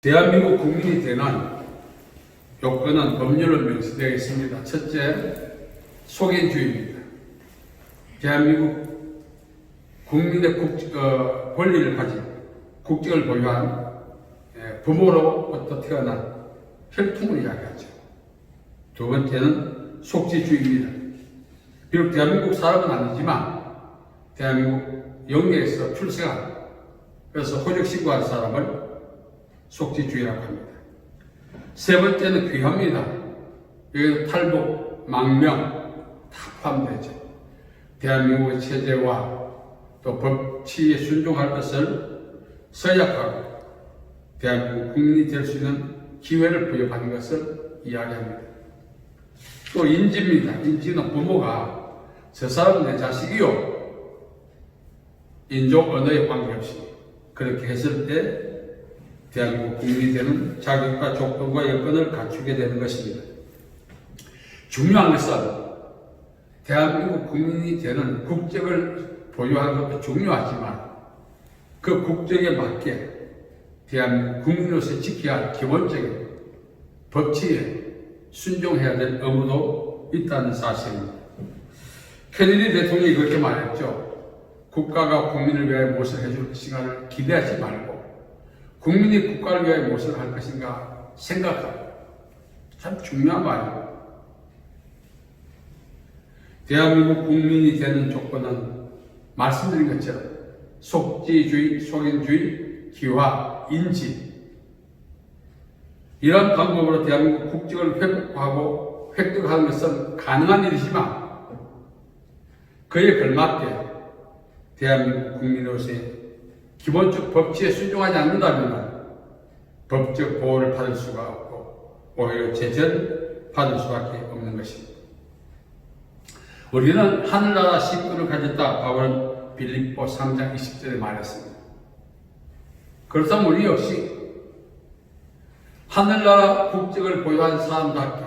대한민국 국민이 되는 요건은 법률로 명시되어 있습니다. 첫째, 속인주의입니다. 대한민국 국민의 권리를 가진 국적을 보유한 부모로부터 태어난 혈통을 이야기하죠. 두 번째는 속지주의입니다. 비록 대한민국 사람은 아니지만 대한민국 영내에서 출생한, 그래서 호적신고한 사람을 속지주의라고 합니다. 세 번째는 귀합니다. 여기 탈북, 망명 다 포함되죠. 대한민국의 체제와 또 법치에 순종할 것을 서약하고 대한민국 국민이 될 수 있는 기회를 부여하는 것을 이야기합니다. 또 인지입니다. 인지는 부모가 저 사람은 내 자식이요, 인종 언어에 관계없이 그렇게 했을 때 대한민국 국민이 되는 자격과 조건과 여건을 갖추게 되는 것입니다. 중요한 것은 대한민국 국민이 되는 국적을 보유하는 것도 중요하지만 그 국적에 맞게 대한민국 국민으로서 지켜야 할 기본적인 법치에 순종해야 될 의무도 있다는 사실입니다. 케네디 대통령이 그렇게 말했죠. 국가가 국민을 위하여 무엇을 해줄 것인가를 기대하지 말고 국민이 국가를 위하여 무엇을 할 것인가 생각하고, 참 중요한 말입니다. 대한민국 국민이 되는 조건은 말씀드린 것처럼 속지주의, 속인주의, 기화, 인지, 이런 방법으로 대한민국 국적을 회복하고 획득하는 것은 가능한 일이지만 그에 걸맞게 대한민국 국민으로서의 기본적 법치에 순종하지 않는다면 법적 보호를 받을 수가 없고 오히려 제재를 받을 수밖에 없는 것입니다. 우리는 하늘나라 신분을 가졌다. 바울은 빌립보 3장 20절에 말했습니다. 그렇다면 우리 역시 하늘나라 국적을 보유한 사람답게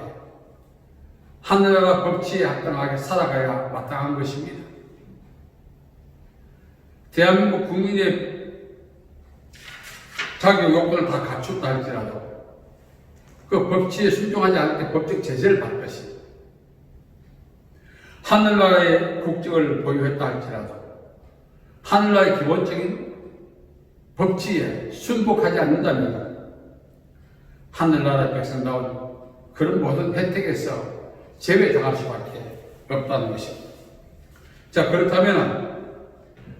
하늘나라 법치에 합당하게 살아가야 마땅한 것입니다. 대한민국 국민의 자격 요건을 다 갖췄다 할지라도 그 법치에 순종하지 않을 때 법적 제재를 받을 것입니다. 하늘나라의 국적을 보유했다 할지라도 하늘나라의 기본적인 법치에 순복하지 않는다면 하늘나라의 백성다운 그런 모든 혜택에서 제외당할 수밖에 없다는 것입니다. 자, 그렇다면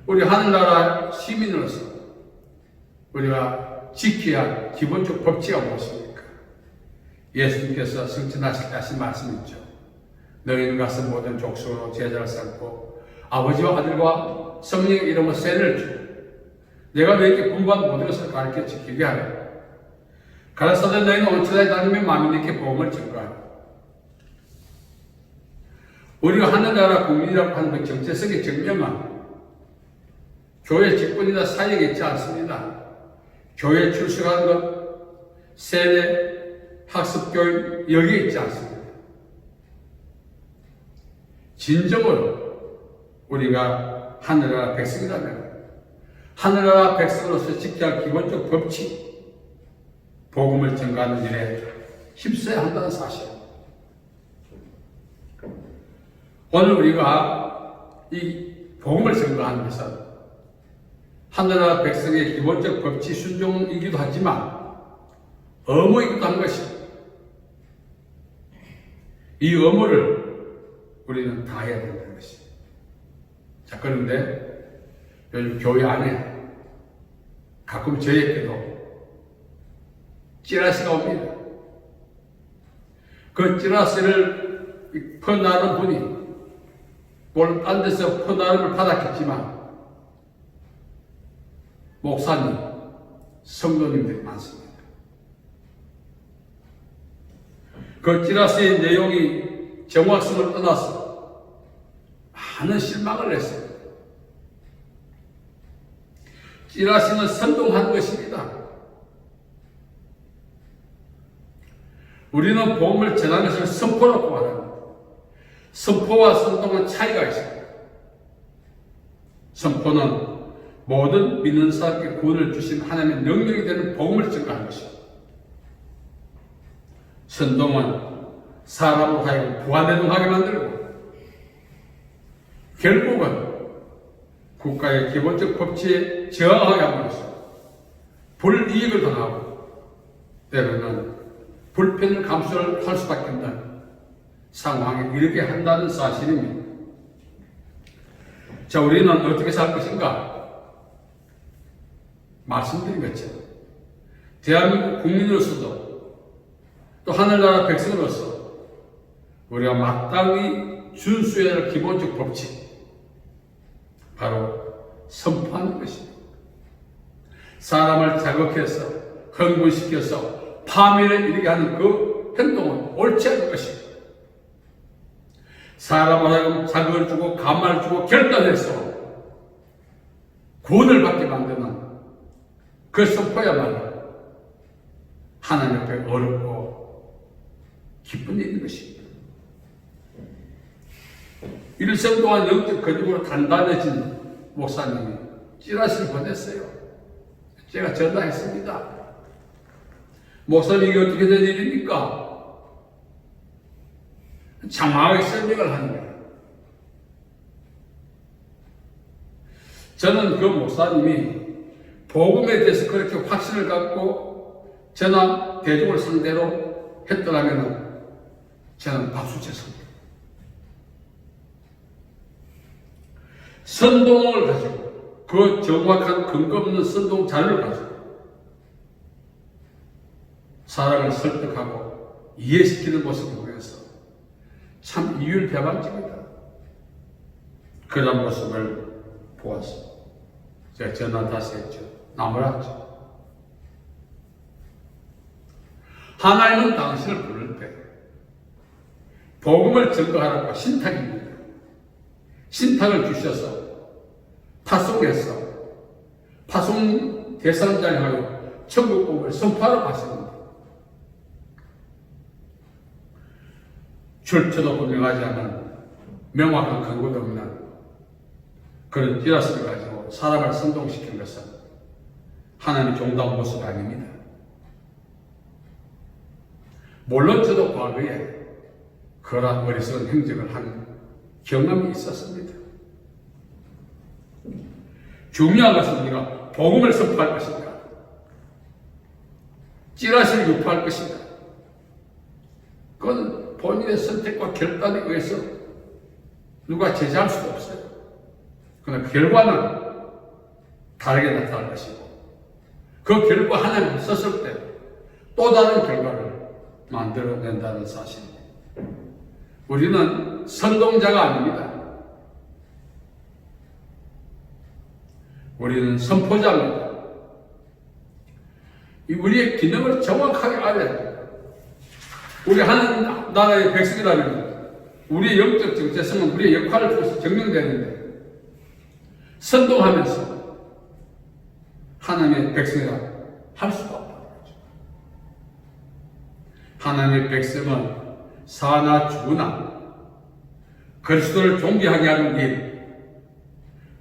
우리 하늘나라 시민으로서 우리가 지켜야 할 기본적 법치가 무엇입니까? 예수님께서 성취하실 때 하신 말씀이 있죠. 너희는 가서 모든 족속으로 제자를 삼고 아버지와 아들과 성령의 이름으로 세례를 주고 내가 너희에게 분부한 모든 것을 가르쳐 지키게 하라. 가라사대 너희는 온 천하에 다니며 만민에게 복음을 전가하라. 우리가 하늘나라 국민이라고 하는 그 정체성의 증명은 교회 직분이나 사역에 있지 않습니다. 교회 출석하는 것, 세례, 학습교육 여기에 있지 않습니다. 진정으로 우리가 하늘나라 백성이라면 하늘나라 백성으로서 지켜야 할 기본적 법칙, 복음을 전가하는 일에 힘써야 한다는 사실입니다. 오늘 우리가 이 복음을 전가하는 것은 하늘나라 백성의 기본적 법치 순종이기도 하지만 의무이기도 한 것입니다. 이 의무를 우리는 다 해야 된다는 것입니다. 자, 그런데 요즘 교회 안에 가끔 저에게도 찌라시가 옵니다. 그 찌라시를 퍼나는 분이 뭘 딴 데서 퍼나름을 받았겠지만 목사님, 성도님들이 많습니다. 그 찌라시의 내용이 정확성을 떠나서 많은 실망을 했습니다. 찌라시는 선동하는 것입니다. 우리는 복음을 전하는 것을 선포라고 말합니다. 선포와 선동은 차이가 있습니다. 선포는 모든 믿는 사람에게 구원을 주신 하나님의 능력이 되는 복음을 전가하는 것입니다. 선동은 사람으로 하여금 부안대동하게 만들고 결국은 국가의 기본적 법치에 저항하게 함으로써 불이익을 당하고 때로는 불편을 감수를 할 수밖에 없는 상황에 이르게 한다는 사실입니다. 자, 우리는 어떻게 살 것인가? 말씀드린 것처럼 대한민국 국민으로서도 또 하늘나라 백성으로서 우리가 마땅히 준수해야 할 기본적 법칙, 바로 선포하는 것입니다. 사람을 자극해서 흥분시켜서 파멸에 이르게 하는 그 행동은 옳지 않을 것입니다. 사람을 하여금 자극을 주고 감화를 주고 결단해서 구원을 받게 만드는 그 선포야말로 하나님 앞에 어렵고 기쁜 일인 것입니다. 일생 동안 영적 근육으로 단단해진 목사님이 찌라시를 보냈어요. 제가 전화했습니다. 목사님, 이게 어떻게 된 일입니까? 장황하게 설명을 하는 거예요. 저는 그 목사님이 복음에 대해서 그렇게 확신을 갖고 저나 대중을 상대로 했더라면 저는 박수 쳤습니다. 선동을 가지고 그 정확한 근거 없는 선동 자료를 가지고 사람을 설득하고 이해시키는 모습을 보면서 참 이율배반적이다. 그런 모습을 보았습니다. 제가 전화 다시 했죠. 나무랐죠. 하나님은 당신을 부를 때 복음을 증거하라고 신탁입니다. 신탁을 주셔서 파송해서 파송 대상자에 하여 천국복을 선포하러 가십니다. 출처도 분명하지 않은 명확한 근거도 없는 그런 찌라시를 가지고 사람을 선동시킨 것은 하나님의 종다운 모습 아닙니다. 물론 저도 과거에 그러한 어리석은 행적을 한 경험이 있었습니다. 중요한 것은 우리가 복음을 선포할 것인가, 찌라시를 유포할 것인가, 그건 본인의 선택과 결단에 의해서 누가 제재할 수도 없어요. 그러나 결과는 다르게 나타날 것이고, 그 결과 하나님 썼을 때 또 다른 결과를 만들어낸다는 사실입니다. 우리는 선동자가 아닙니다. 우리는 선포자입니다. 우리의 기능을 정확하게 알아야 됩니다. 우리 하나나라의 백성이라면 우리의 영적 정체성은 우리의 역할을 통해서 증명되는데, 선동하면서 하나님의 백성이라 할 수가 없다는 거죠. 하나님의 백성은 사나 죽으나 그리스도를 존귀하게 하는 일,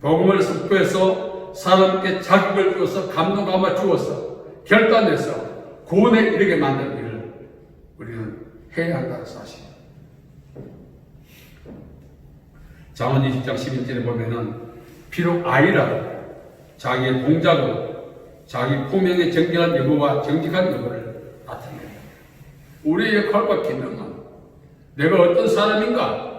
복음을 선포해서 사람께 자극을 주어서 감동감을 주어서 결단해서 구원에 이르게 만드는 일을 우리는 해야 한다는 사실. 잠언 20장 11절에 보면은 비록 아이라 자기의 동작으로 자기 품행의 정결한 여부와 정직한 여부를 나타냅니다. 우리의 역할과 기능은 내가 어떤 사람인가,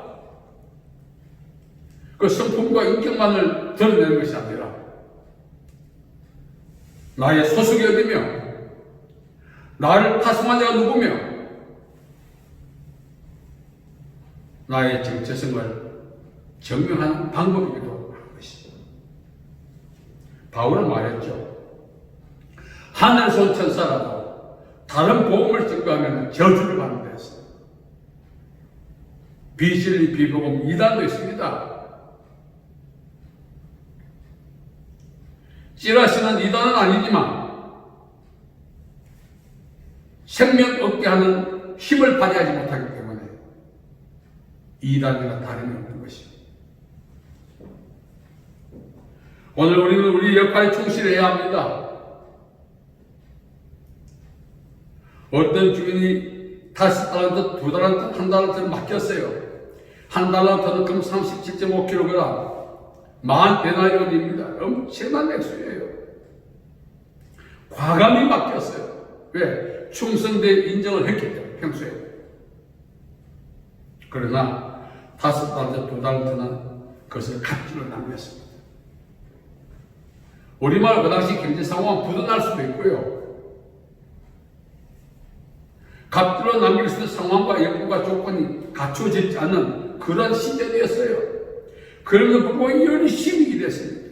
그 성품과 인격만을 드러내는 것이 아니라 나의 소속이 어디며 나를 파송한 자가 누구며 나의 정체성을 증명하는 방법이기도 한 것이죠. 바울은 말했죠. 하늘에서 온 천사라도 다른 복음을 증거하면 저주를 받는다 했어요. 비진리 비복음 이단도 있습니다. 찌라시는 이단은 아니지만 생명 얻게 하는 힘을 발휘하지 못하기 때문에 이단과 다름이 없는 것입니다. 오늘 우리는 우리 역할에 충실해야 합니다. 어떤 주인이 5달란트, 2달란트, 1달란트를 맡겼어요. 1달란트는 그럼 37.5kg, 40데나리온입니다. 엄청난 액수예요. 과감히 맡겼어요. 왜? 충성대 인정을 했기 때문에, 평소에. 그러나 5달란트, 2달란트는 그것을 갑질로 남겼습니다. 우리말 그 당시 경제 상황은 부도날 수도 있고요. 갑질로 남길 수 있는 상황과 여건과 조건이 갖춰지지 않는 그런 시절이었어요. 그럼에도 불구하고 열심히 일했습니다.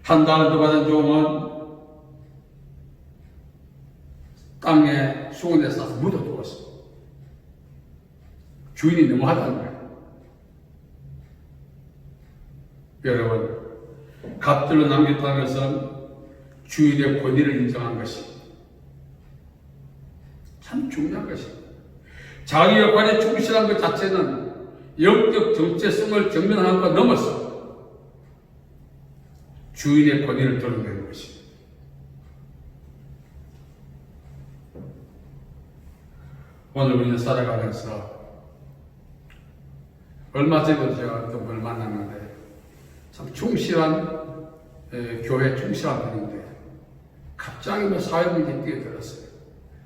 1달란트 받은 종은 땅에 수건에 싸서 묻어두었어. 주인이 너무하다는 거예요. 여러분, 갑질로 남겼다는 것은 주인의 권위를 인정한 것입니다. 참 중요한 것입니다. 자기 역할에 충실한 것 자체는 영적 정체성을 증명하는 것 넘어서 주인의 권위를 드러내는 것입니다. 오늘 우리는 살아가면서 얼마 전에도 제가 어떤 분을 만났는데 참 충실한 교회 충실한 분인데 갑자기 뭐 사회문제에 뛰어들었어요.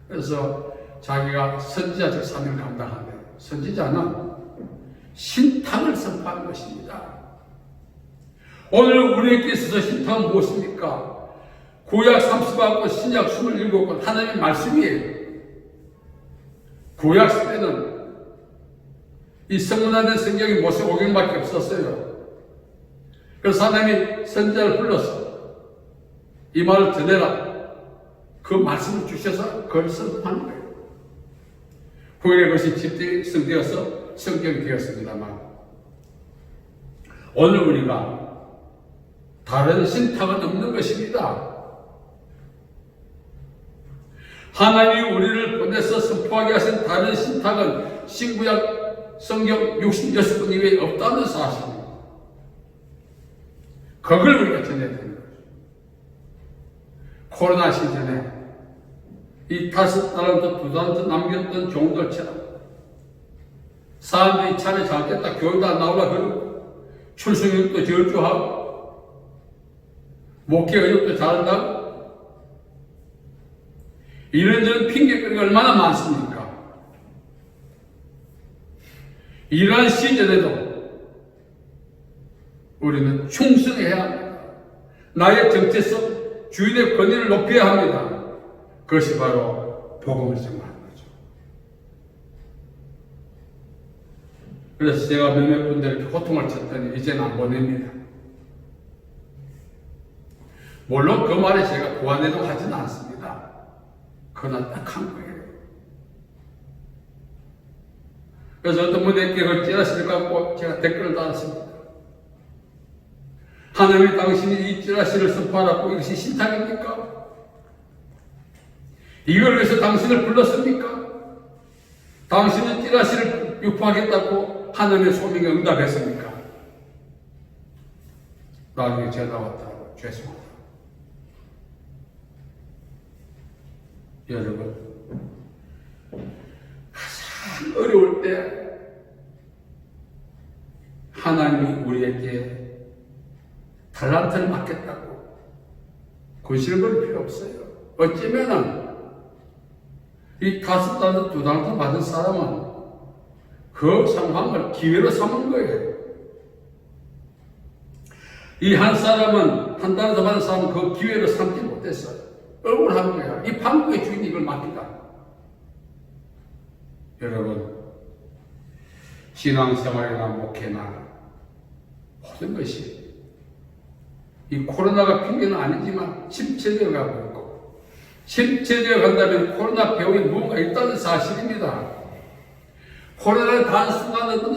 그래서 자기가 선지자적 사명을 감당하는데 선지자는 신탁을 선포하는 것입니다. 오늘 우리에게 있어서 신탁은 무엇입니까? 구약 30권과 신약 27권 하나님의 말씀이에요. 구약 시대는 이 성문화된 성경이 모세 5경밖에 없었어요. 그래서 하나님이 선지자를 불러서 이 말을 전해라. 그 말씀을 주셔서 그걸 선포하는 거예요. 후에 그것이 집대성되어서 성경이 되었습니다만 오늘 우리가 다른 신탁은 없는 것입니다. 하나님이 우리를 보내서 선포하게 하신 다른 신탁은 신구약 성경 66권 이외에 없다는 사실입니다. 그걸 우리가 전해야 되는 거죠. 코로나 시즌에 이 5달란트, 2달란트 남겼던 종들처럼 사람들이 차례 잘됐다, 교회도 안 나오라 그러고 출석률도 저조하고 목회 의욕도 잘한다고 이런저런 핑계거리가 얼마나 많습니까? 이러한 시절에도 우리는 충성해야 합니다. 나의 정체성, 주인의 권위를 높여야 합니다. 그것이 바로 복음을 전하는 거죠. 그래서 제가 몇몇 분들에게 호통을 쳤더니 이제는 안 보냅니다. 물론 그 말에 제가 고안해도 하지는 않습니다. 그러나 딱 한 거예요. 그래서 어떤 분에게 그걸 찌라시를 갖고 제가 댓글을 달았습니다. 하나님이 당신이 이 찌라시를 선포하라고 이것이 신탁입니까? 이걸 위해서 당신을 불렀습니까? 당신은 찌라시를 유포하겠다고 하나님의 소명에 응답했습니까? 나중에 전화 왔다고 죄송합니다. 여러분, 가장 어려울 때 하나님이 우리에게 달란트를 맡겠다고 근심을 벌일 필요 없어요. 어쩌면은 이 5달란트, 2달란트 받은 사람은 그 상황을 기회로 삼은 거예요. 이 한 사람은 1달란트 받은 사람은 그 기회로 삼지 못했어요. 억울한 거야. 이 판국의 주인이 이걸 맡기다. 여러분, 신앙생활이나 목회나 모든 것이 이 코로나가 핑계는 아니지만 침체되어 가고 있고 침체되어 간다면 코로나 배후에 무언가 있다는 사실입니다. 코로나는 단순한 어떤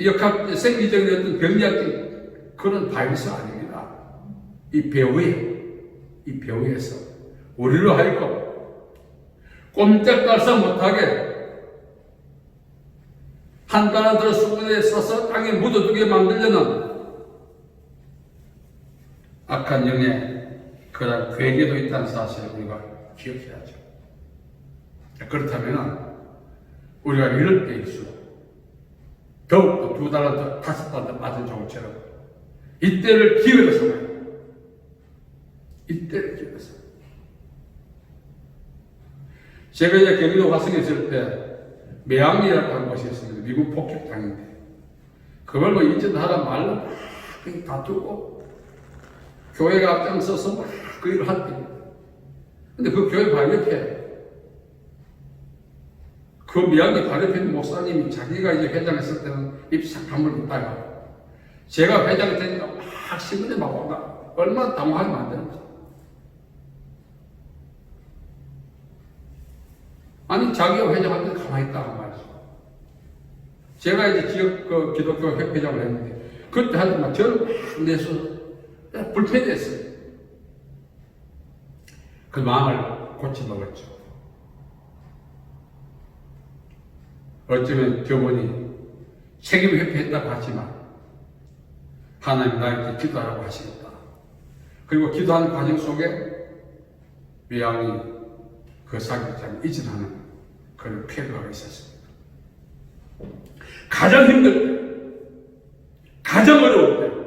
역학 생리적인 어떤 병리학적인 그런 바이러스 아닙니다. 이 배후에서 우리로 하여금 꼼짝달싹 못하게 한 달란트를 수건에 싸서 땅에 묻어두게 만들려는 악한 영의 그런 괴계도 있다는 사실을 우리가 기억해야죠. 그렇다면 우리가 이럴 때일수록 더욱더 2달 더 5달 더 맞은 종처럼 이때를 기회로 삼아요. 이때를 기회로 삼아요. 제가 이제 경기도 화성에 있을 때 매양리라고 하는 곳이 있습니다. 미국 폭격당인데 그걸 뭐 이전하라 말로 막 다투고 교회가 앞장서서 막 그 일을 할 때 근데 그 교회 발협회 그 미양리 발협회 목사님이 자기가 이제 회장했을 때는 입상 다물었다가 제가 회장이 되니까 막 신문에 막 온다. 얼마나 당황하게 만드는지. 아니 자기가 회장한테 가만히 있다고 말이죠. 제가 이제 지역 그 기독교 협회장을 했는데 그때 하더만 저를 막 내서 불편했어요. 그 마음을 고쳐먹었죠. 어쩌면 저분이 책임 회피했다고 하지만 하나님 나에게 기도하라고 하시겠다. 그리고 기도하는 과정 속에 외양이 그 사격장을 이전하는 그런 쾌거가 있었습니다. 가장 힘들 때, 가장 어려울 때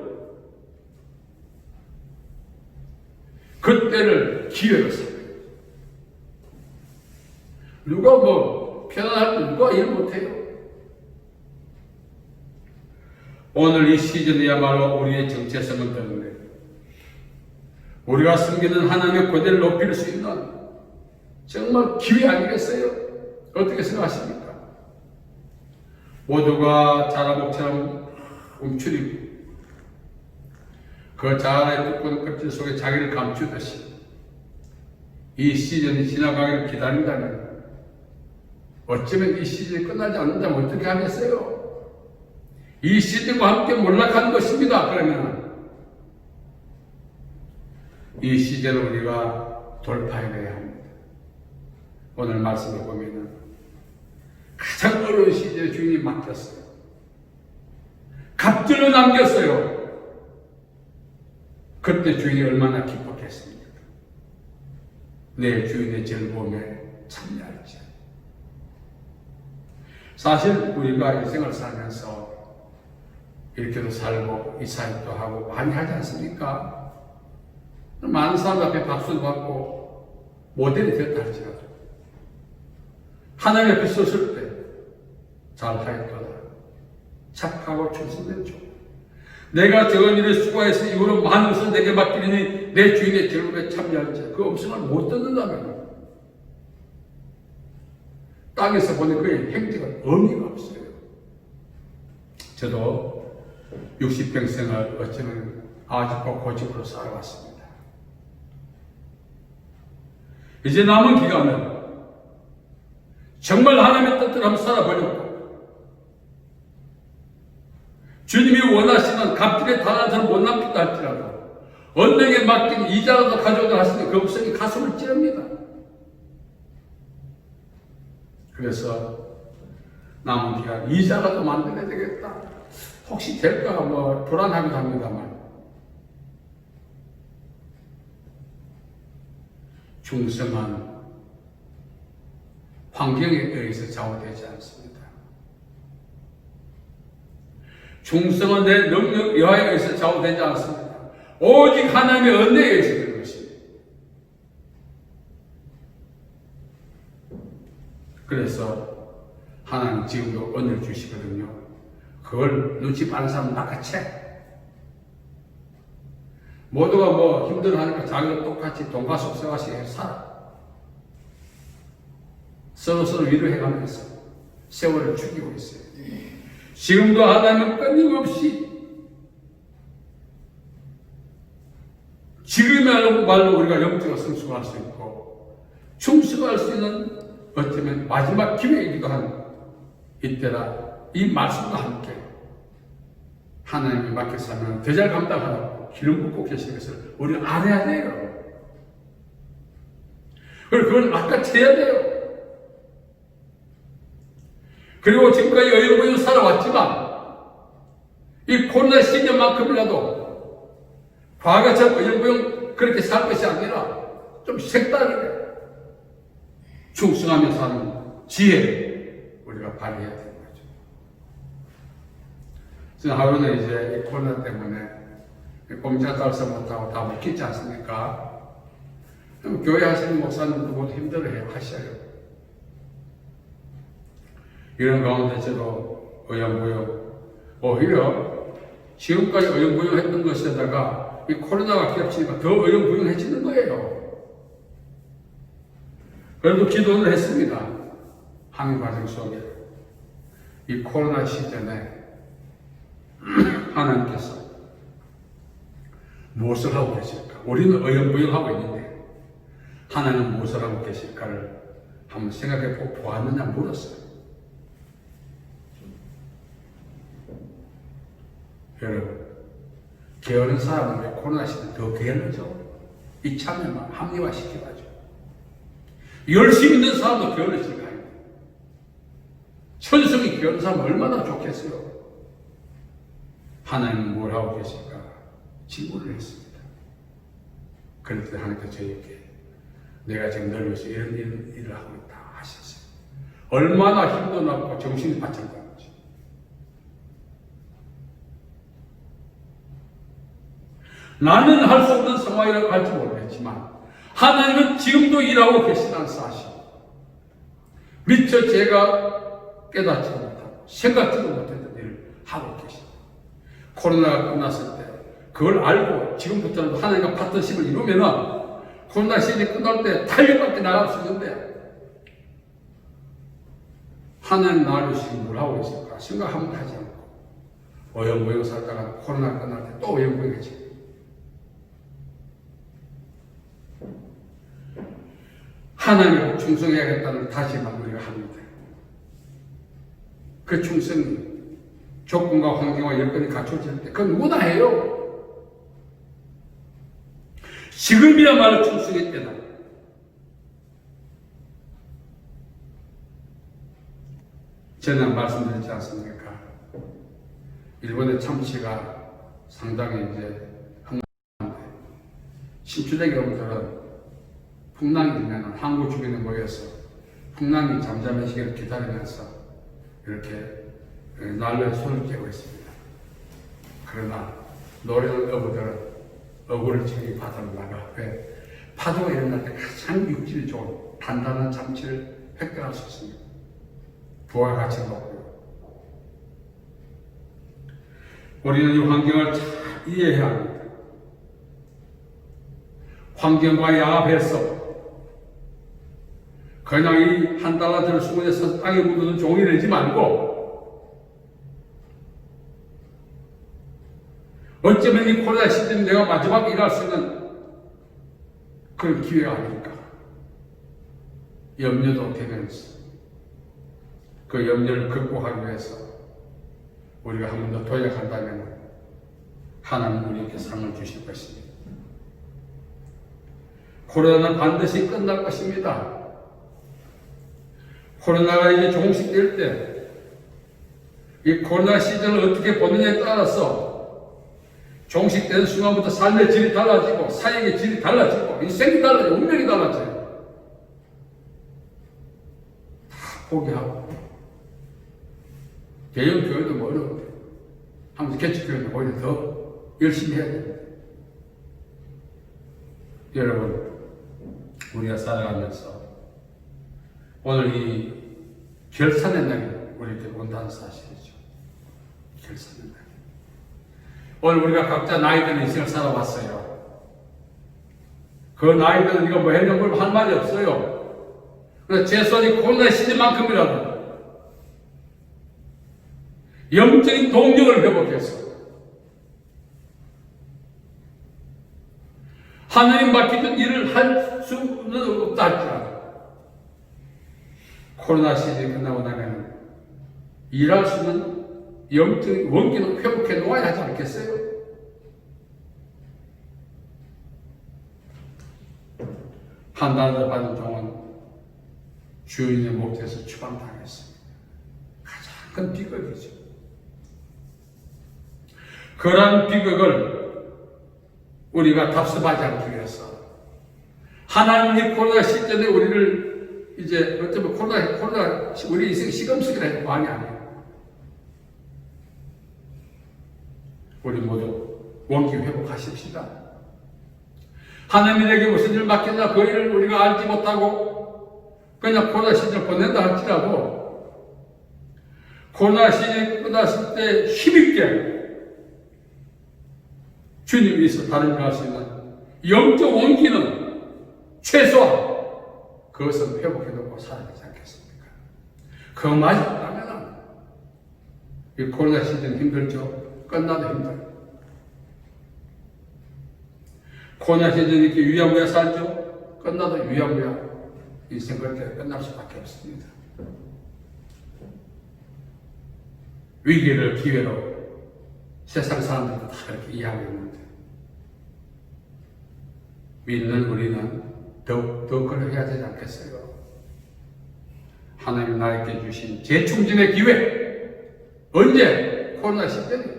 그때를 기회로 삼아요. 누가 뭐 편안할 때 누가 일 못해요? 오늘 이 시즌이야말로 우리의 정체성을 때문에 우리가 섬기는 하나님의 고대를 높일 수 있는 정말 기회 아니겠어요? 어떻게 생각하십니까? 모두가 자라목처럼 움츠리고 그 자아의 두꺼운 껍질 속에 자기를 감추듯이 이 시즌이 지나가기를 기다린다면 어쩌면 이 시즌이 끝나지 않는다면 어떻게 하겠어요? 이 시즌과 함께 몰락하는 것입니다. 그러면 이 시즌을 우리가 돌파해내야 합니다. 오늘 말씀을 보면은 가장 어려운 시즌에 주인이 맡겼어요. 갑절로 남겼어요. 그때 주인이 얼마나 기뻤겠습니까? 내 주인의 즐거움에 참여할지. 사실 우리가 인생을 살면서 이렇게도 살고 이 사역도 하고 많이 하지 않습니까? 많은 사람 앞에 박수를 받고 모델이 되었다 할지라도 하나님 앞에 섰을 때 잘하였도다. 착하고 충성된 종. 내가 저런 일을 수고해서 이후로 많은 것을 내게 맡기니 내 주인의 즐거움에 참여할지. 그 음성을 못 듣는다면 땅에서 보는 그의 행태가 의미가 없어요. 저도 60평생을 어쩌면 아직도 고집으로 살아왔습니다. 이제 남은 기간은 정말 하나님의 뜻대로 한번 살아보려고 주님이 원하시는 갑질의 달란트를 못 남긴다 할지라도 언덕에 맡긴 이자라도 가져오자 하시니 그 음성이 가슴을 찌릅니다. 그래서 남은 기간 이자라도 만들어야 되겠다. 혹시 될까 뭐 불안하기도 합니다만 중성은 환경에 의해서 좌우되지 않습니다. 중성은 내 능력 여하에 의해서 좌우되지 않습니다. 오직 하나님의 은혜에 의해서 되는 것입니다. 그래서 하나님 지금도 은혜를 주시거든요. 그걸 눈치 빠른 사람은 낚아채. 모두가 뭐 힘들어하니까 자기도 똑같이 돈가스 없어가시 살아. 서로서로 위로해가면서 세월을 죽이고 있어요. 지금도 하나님은 끊임없이 지금이야말로 우리가 영적으로 성숙할 수 있고 충성할 수 있는 어쩌면 마지막 기회이기도 한 이때라 이 말씀과 함께 하나님이 맡겨서 하면 더 잘 감당하라고 기름 붓고 계시는 것을 우리는 알아야 돼요. 그리고 그걸 낚아채야 돼요. 그리고 지금까지 여유부유 살아왔지만 이 코로나 시즌만큼이라도 과거처럼 여유부유 그렇게 살 것이 아니라 좀 색다르게 충성하며 사는 지혜 우리가 발휘해야 되는 거죠. 그래서 하루는 이제 이 코로나 때문에 공장 달성 못하고 다 먹히지 않습니까? 교회 하시는 목사님도 모두 힘들어해요. 하셔요. 이런 가운데 저도 어영부영, 오히려 지금까지 어영부영 했던 것에다가 이 코로나가 겹치니까 더 어영부영해지는 거예요. 그래도 기도를 했습니다. 항의 과정 속에. 이 코로나 시즌에 하나님께서 무엇을 하고 계실까? 우리는 어영부영하고 있는데 하나님은 무엇을 하고 계실까를 한번 생각해 보았느냐 물었어요. 여러분, 게으른 사람은 왜 코로나 시대 더 게을르죠? 이참에만 합리화시켜가지고 열심히 있는 사람도 게을러질 거 아닙니까? 천성이 게으른 사람은 얼마나 좋겠어요? 하나님은 뭘 하고 계실까? 질문을 했습니다. 그럴 때 하나님께서 저에게 내가 지금 널 위해서 이런 일을 하고 있다 하셨어요. 얼마나 힘도 나고 정신이 바짝 나는지. 나는 할 수 없는 상황이라고 할지 모르겠지만 하나님은 지금도 일하고 계시다는 사실, 미처 제가 깨닫지 못하고 생각지도 못했던 일을 하고 계십니다. 코로나가 끝났을 때 그걸 알고 지금부터는 하나님과 파트너십을 이루면은 코로나 시즌이 끝날 때 탄력받게 나갈 수 있는데 하나님 나를 위해서 뭘 하고 있을까 생각 한번 하지 않고 어영부영 살다가 코로나 끝날 때 또 어영부영해지. 하나님을 충성해야겠다는 다짐만 우리가 합니다. 그 충성이 조건과 환경과 여건이 갖춰질 때 그건 누구나 해요. 지금이야말로 충성의 때다. 저는 말씀드렸지 않습니까? 일본의 참치가 상당히 이제 흥한데 신주대 여러분들은 풍랑이 들면 항구 주변에 모여서 풍랑이 잠잠해지기를 기다리면서 이렇게 난로에 손을 떼고 있습니다. 그러나 노래하는 어부들은 어구를 지니 바다로 나가 왜? 파도가 일어날 때 가장 육질이 좋은 단단한 참치를 획득할 수 있습니다. 부와 같이 먹고요. 우리는 이 환경을 잘 이해해야 합니다. 환경과 야합해서 그냥 이 한 달러짜리 수건에서 땅에 묻어둔 종이 내지 말고 어쩌면 이 코로나 시대는 내가 마지막 일할 수 있는 그런 기회가 아닐까 염려도 되면서 그 염려를 극복하기 위해서 우리가 한 번 더 도약한다면 하나님 우리에게 상을 주실 것입니다. 코로나는 반드시 끝날 것입니다. 코로나가 이제 조금씩 될 때 이 코로나 시즌을 어떻게 보느냐에 따라서 조금씩 되는 순간부터 삶의 질이 달라지고 사역의 질이 달라지고 인생이 달라지고 운명이 달라져요. 다 포기하고 대형교회도 뭐 어려운데 하면서 개척교회는 오히려 더 열심히 해야 됩니다. 여러분, 우리가 살아가면서 오늘 이 결산의 날이 우리에게 온다는 사실이죠. 결산의 날. 오늘 우리가 각자 나이 드는 인생을 살아왔어요. 그 나이 드는 이거 뭐 했냐고 할 말이 없어요. 그래서 최소한 코로나 시즌만큼이라도 영적인 동력을 회복해서 하나님 맡기던 일을 할 수는 없다 할지라도 코로나 시즌이 끝나고 나면 일할 수 있는 영적인 원기는 회복해 놓아야 하지 않겠어요? 한 달 더 받은 종은 주인의 목에서 추방당했습니다. 가장 큰 비극이죠. 그러한 비극을 우리가 답습하지 않기 위해서 하나님이 코로나 시즌에 우리를 이제 어쩌면 코로나 우리 인생 시금석이라는 왕이 아니에요. 우리 모두 원기 회복하십시다. 하나님에게 무슨 일 맡겼나 그 일을 우리가 알지 못하고 그냥 코로나 시즌을 보낸다 할지라도 코로나 시즌이 끝났을 때 힘있게 주님이 있어 다른 일 할 수 있는 영적 원기는 최소한 그것은 회복해놓고 살아야 되지 않겠습니까? 그거 맞았다면 이 코로나 시즌 힘들죠? 끝나도 힘들어요. 코로나 시즌 이렇게 유야무야 살죠? 끝나도 유야무야 인생 그렇게 끝날 수밖에 없습니다. 위기를 기회로 세상 사람들도 다 그렇게 이해하고 있는데 믿는 우리는 더욱 그걸 해야 되지 않겠어요? 하나님 나에게 주신 재충전의 기회 언제? 코로나 시대에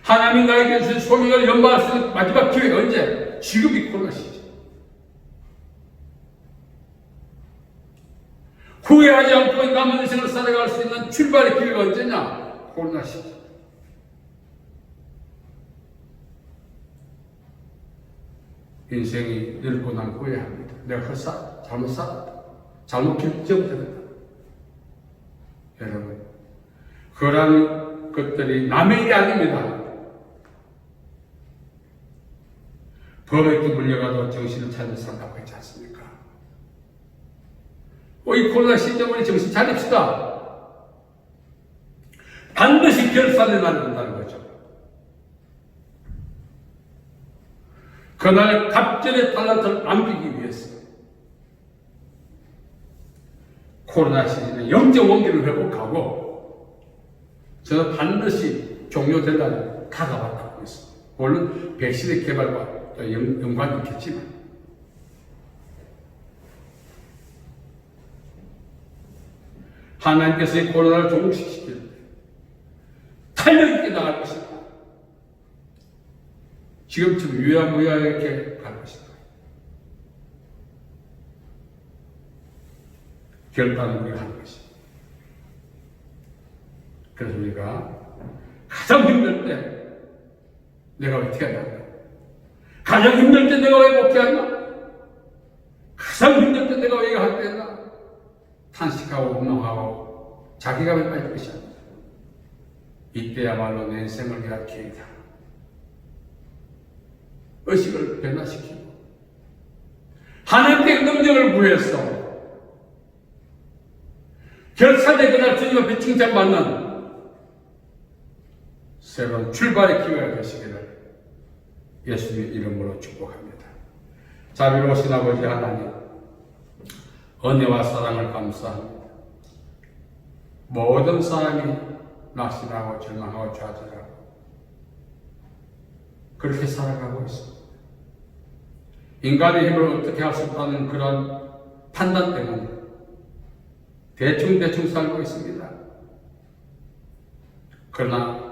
하나님이 나에게 주신 소명을 연마할 수 있는 마지막 기회 언제? 지금이 코로나 시대. 후회하지 않고 남은 인생을 살아갈 수 있는 출발의 기회가 언제냐? 코로나 시대. 인생이 늙고 난 후회합니다. 내가 잘못 살았다. 잘못 결정되었다. 여러분, 그러한 것들이 남의 일이 아닙니다. 법에게 물려가도 정신을 찾는 사람하고 있지 않습니까? 이 코로나 시점에 정신 차립시다. 반드시 결산을 만든다는 거죠. 그날 갑절의 달란트를 남기기 위해서 코로나 시즌에 영적 원기를 회복하고 저는 반드시 종료될 날이 다가왔다고 했습니다. 물론 백신의 개발과 또 연관이 있겠지만 하나님께서 이 코로나를 종식시킬 때 탄력 있게 나갈 것이다. 지금쯤 유야무야 이렇게 갈 것이다. 결단을 우리가 하는 것이다. 그래서 우리가 가장 힘들 때 내가 어떻게 하냐? 가장 힘들 때 내가 왜 목회하나? 가장 힘들 때 내가 왜 할 때나? 탄식하고 원망하고 자기감에 빠질 것이 아니다. 이때야말로 내 인생을 위한 기회다. 의식을 변화시키고 하나님께 능력을 구해서 결산의 그날 주님 앞에 칭찬받는 새로운 출발의 기회가 되시기를 예수님의 이름으로 축복합니다. 자비로우신 아버지 하나님, 은혜와 사랑을 감사합니다. 모든 사람이 낙심하고 절망하고 좌절하고 그렇게 살아가고 있습니다. 인간의 힘을 어떻게 할 수 없다는 그런 판단 때문에 대충 살고 있습니다. 그러나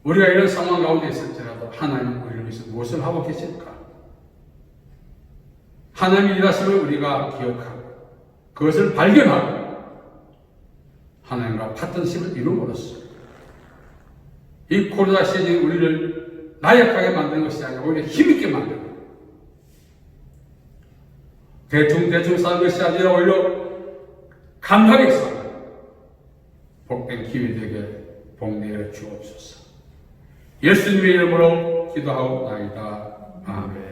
우리가 이런 상황 가운데 있을지라도 하나님은 우리를 위해서 무엇을 하고 계실까? 하나님의 일하심을 우리가 기억하고 그것을 발견하고 하나님과 파트너십을 이룸으로써 이 코로나 시즌이 우리를 나약하게 만드는 것이 아니라 오히려 힘있게 만드는 대충 사는 것이 아니라 오히려 감사하게 사는 복된 기회 되게 복내어 주옵소서. 예수님의 이름으로 기도하옵나이다. 아멘.